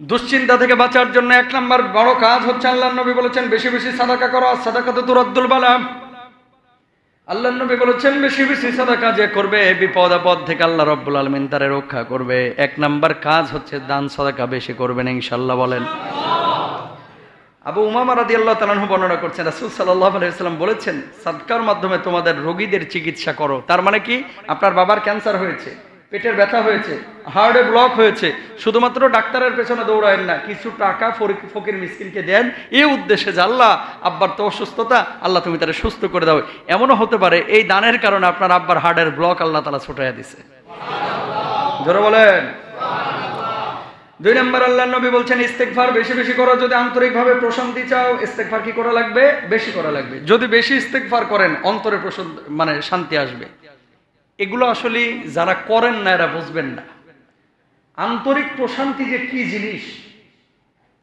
দুশ্চিন্তা থেকে বাঁচার জন্য 1 নম্বর বড় কাজ হচ্ছে, আল্লাহর নবী বলেছেন বেশি বেশি সাদাকা করো। সাদাকাতু তুরাদ্দুল বালা। আল্লাহর নবী বলেছেন বেশি বেশি সাদাকা যে করবে বিপদ আপদ থেকে আল্লাহ রাব্বুল আলামিন তারে রক্ষা করবে। 1 নম্বর কাজ হচ্ছে দান সাদাকা বেশি করবেন ইনশাআল্লাহ, বলেন। আবু উমামা রাদিয়াল্লাহু তাআলা আনহু বর্ণনা করছেন, রাসূল সাল্লাল্লাহু আলাইহি ওয়াসাল্লাম বলেছেন, সাদকার মাধ্যমে তোমাদের রোগীদের চিকিৎসা করো। তার মানে কি, আপনার বাবার ক্যান্সার হয়েছে, পেটের ব্যথা হয়েছে, হার্টে ব্লক হয়েছে, শুধুমাত্র ডাক্তারের পেছনে দৌড়ায়েন না, কিছু টাকা ফকির মিসকিনকে দেন এই উদ্দেশ্যে যে আল্লাহ আব্বার তো অসুস্থতা, আল্লাহ তুমি তারা সুস্থ করে দাও। এমনও হতে পারে এই দানের কারণে আপনার আব্বার হার্টের ব্লক আল্লাহ তাআলা ছুটাইয়া দিছে। জোরে বলেন। 2 নম্বর আল্লাহর নবী বলছেন ইস্তেগফার বেশি বেশি করো। যদি আন্তরিকভাবে প্রশান্তি চাও, ইস্তেগফার কি করা লাগবে? বেশি করা লাগবে। যদি বেশি ইস্তেগফার করেন অন্তরে মানে শান্তি আসবে। এগুলো আসলে যারা করেন না এরা বুঝবেন না আন্তরিক প্রশান্তি যে কি জিনিস।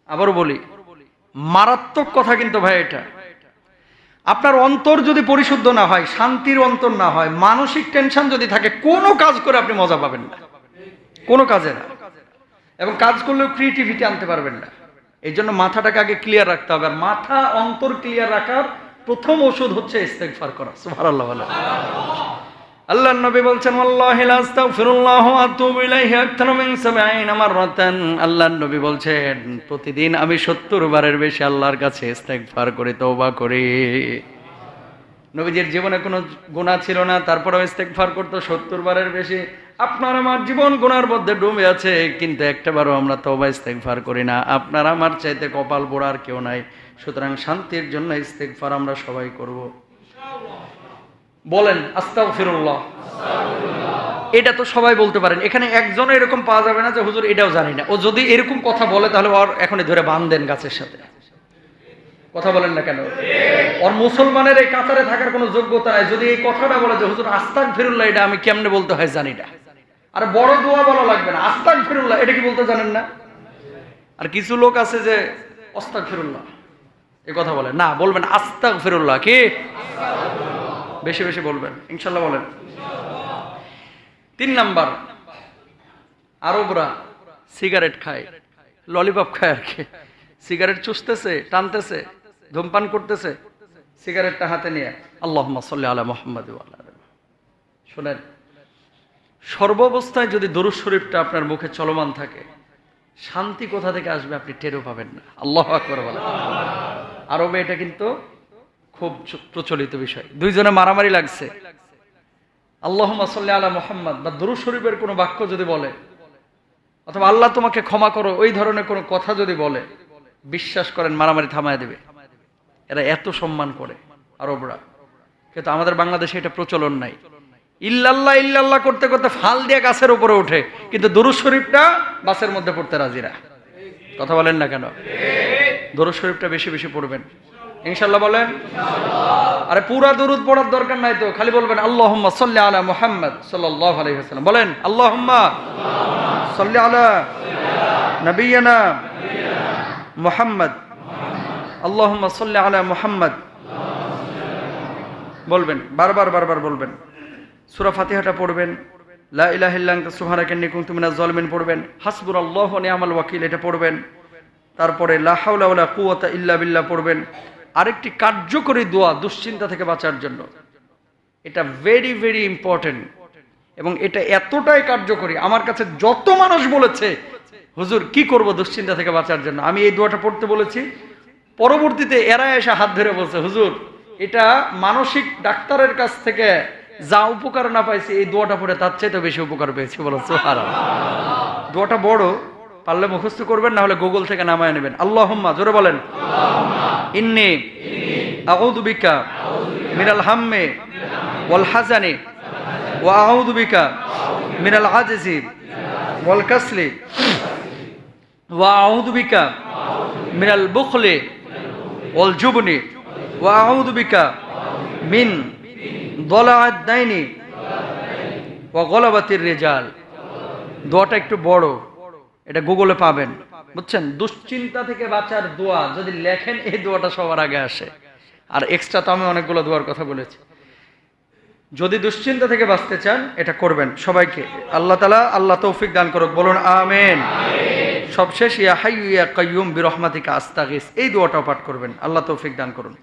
আবারও বলি, মারাত্মক কথা কিন্তু ভাই এটা। আপনার অন্তর যদি পরিশুদ্ধ না হয়, শান্তির অন্তর না হয়, মানসিক টেনশন যদি থাকে, কোনো কাজ করে আপনি মজা পাবেন না, কোনো কাজে না। এবং কাজ করলেও ক্রিয়েটিভিটি আনতে পারবেন না। এই জন্য মাথাটাকে আগে ক্লিয়ার রাখতে হবে। আর মাথা অন্তর ক্লিয়ার রাখার প্রথম ওষুধ হচ্ছে ইস্তেগফার করা। সুবহানাল্লাহ। আল্লাহর নবী বলছেন ওয়াল্লাহি লা আস্তাগফিরুল্লাহ ওয়া আতুবু ইলাইহি আকতার মিন 70 মাররাতান। আল্লাহর নবী বলছেন প্রতিদিন আমি 70 বারের বেশি আল্লাহর কাছে ইস্তেগফার করি, তওবা করি। নবীজির জীবনে কোনো গুনাহ ছিল না, তারপরেও ইস্তেগফার করতো 70 বারের বেশি। আপনার আমার জীবন গুনার মধ্যে ডুবে আছে, কিন্তু একটাবারও আমরা তওবা ইস্তেগফার করি না। আপনার আমার চাইতে কপাল পোড়া আর কেউ নাই। সুতরাং শান্তির জন্য ইস্তেগফার আমরা সবাই করব। বলেন আস্তাগফিরুল্লাহ। এটা তো সবাই বলতে পারেন, এখানে একজনও এরকম পাওয়া যাবে না যে হুজুর এটাও জানি না। ও যদি এরকম কথা বলে তাহলে ওর এখনই ধরে বাঁধেন গাছের সাথে। কথা বলেন না কেন? ওর মুসলমানের এই কাতারে থাকার কোনো যোগ্যতা নাই। যদি এই কথাটা বলে যে হুজুর আস্তাগফিরুল্লাহ এটা আমি কেমনে বলতে হয় জানি না, আর বড় দোয়া বলা লাগবে না, আস্তাগফিরুল্লাহ এটা কি বলতে জানেন না। আর কিছু লোক আছে যে আস্তাগফিরুল্লাহ এই কথা বলে না, বলবেন আস্তাগফিরুল্লাহ। কি বেশি বেশি বলবেন ইনশাআল্লাহ, বলেন। 3 নাম্বার, আরবরা সিগারেট খায়, ললিপপ খায় আর কি। সিগারেট চুষতেছে, টানতেছে, ধূমপান করতেছে, সিগারেটটা হাতে নিয়ে আল্লাহুম্মা সাল্লি আলা মুহাম্মাদ ওয়া আলা আলি। শুনেন, সর্বাবস্থায় যদি দরুদ শরীফটা আপনার মুখে চলমান থাকে, শান্তি কোথা থেকে আসবে আপনি টেরও পাবেন না। আল্লাহু আকবার বলেন। আরবে এটা কিন্তু খুব প্রচলিত বিষয়। দুইজনে মারামারি লাগছে, আল্লাহুম্মা সাল্লি আলা মুহাম্মাদ বা দরুদ শরীফের কোনো বাক্য যদি বলে, অথবা আল্লাহ তোমাকে ক্ষমা করো, ওই ধরনের কোনো কথা যদি বলে, বিশ্বাস করেন মারামারি থামায় দেবে। এরা এত সম্মান করে আরবরা, কিন্তু আমাদের বাংলাদেশে এটা প্রচলন নাই। ইল্লাল্লাহ ইল্লাল্লাহ করতে করতে ফাল দিয়ে গাছের উপরে ওঠে, কিন্তু দরুদ শরীফটা বাসের মধ্যে পড়তে রাজি না। কথা বলেন না কেন? দরুদ শরীফটা বেশি বেশি পড়বেন ইনশাআল্লাহ, বলেন। আরে পুরা দরুদ পড়ার দরকার নাই তো, খালি বলবেন আল্লাহুম্মা সাল্লি আলা মুহাম্মাদ সাল্লাল্লাহু আলাইহি ওয়াসাল্লাম। বলেন আল্লাহুম্মা সাল্লি আলা নবিয়িনা মুহাম্মদ, আল্লাহুম্মা সাল্লি আলা মুহাম্মদ। বলবেন বারবার বারবার বলবেন। সূরা ফাতিহাটা পড়বেন, লা ইলাহা ইল্লা আনতা সুবহানাকা ইন্নী কুনতু মিনাজ জালিমিন পড়বেন, হাসবুনাল্লাহু ওয়া নি'মাল ওয়াকিল এটা পড়বেন, তারপরে লা হাওলা ওয়ালা কুওয়াতা ইল্লা বিল্লাহ পড়বেন। আরেকটি কার্যকরী দোয়া দুশ্চিন্তা থেকে বাঁচার জন্য, এটা ভেরি ভেরি ইম্পর্টেন্ট, এবং এটা এতটাই কার্যকরী, আমার কাছে যত মানুষ বলেছে হুজুর কি করব দুশ্চিন্তা থেকে বাঁচার জন্য, আমি এই দোয়াটা পড়তে বলেছি, পরবর্তীতে এরা এসে হাত ধরে বলছে হুজুর এটা মানসিক ডাক্তারের কাছ থেকে যা উপকার না পাইছি এই দোয়াটা পড়ে তার চাইতে বেশি উপকার পেয়েছি। বলো সুবহানাল্লাহ। দোয়াটা বড়, পারলে মুখস্থ করবেন, না হলে গুগল থেকে নামায় নেবেন। আল্লাহুম্মা, জোরে বলেন, ইন্নী আউযু বিকা মিনাল হাম্মি ওয়াল হাযানি ওয়া আউযু বিকা মিনাল আজজি ওয়াল কাসলি ওয়া আউযু বিকা মিনাল বুখলি ওয়াল জুবনি ওয়া আউযু বিকা মিন দলাআদ দাইনি ওয়া গলাবাতির রিজাল। দোয়াটা একটু বড়, এটা গুগলে পাবেন, বুঝছেন। দুশ্চিন্তা থেকে বাঁচার দোয়া যদি লেখেন এই দোয়াটা সবার আগে আসে। আর এক্সট্রা তো আমি অনেকগুলো দোয়ার কথা বলেছি। যদি দুশ্চিন্তা থেকে বাঁচতে চান এটা করবেন। সবাইকে আল্লাহ তাআলা তৌফিক দান করুক, বলুন আমিন। সবশেষ ইয়া হাইয়্যু ইয়া কাইয়্যুম বিরহমাতিকা আস্তাগীস, এই দোয়াটা পাঠ করবেন। আল্লাহ তৌফিক দান করুন।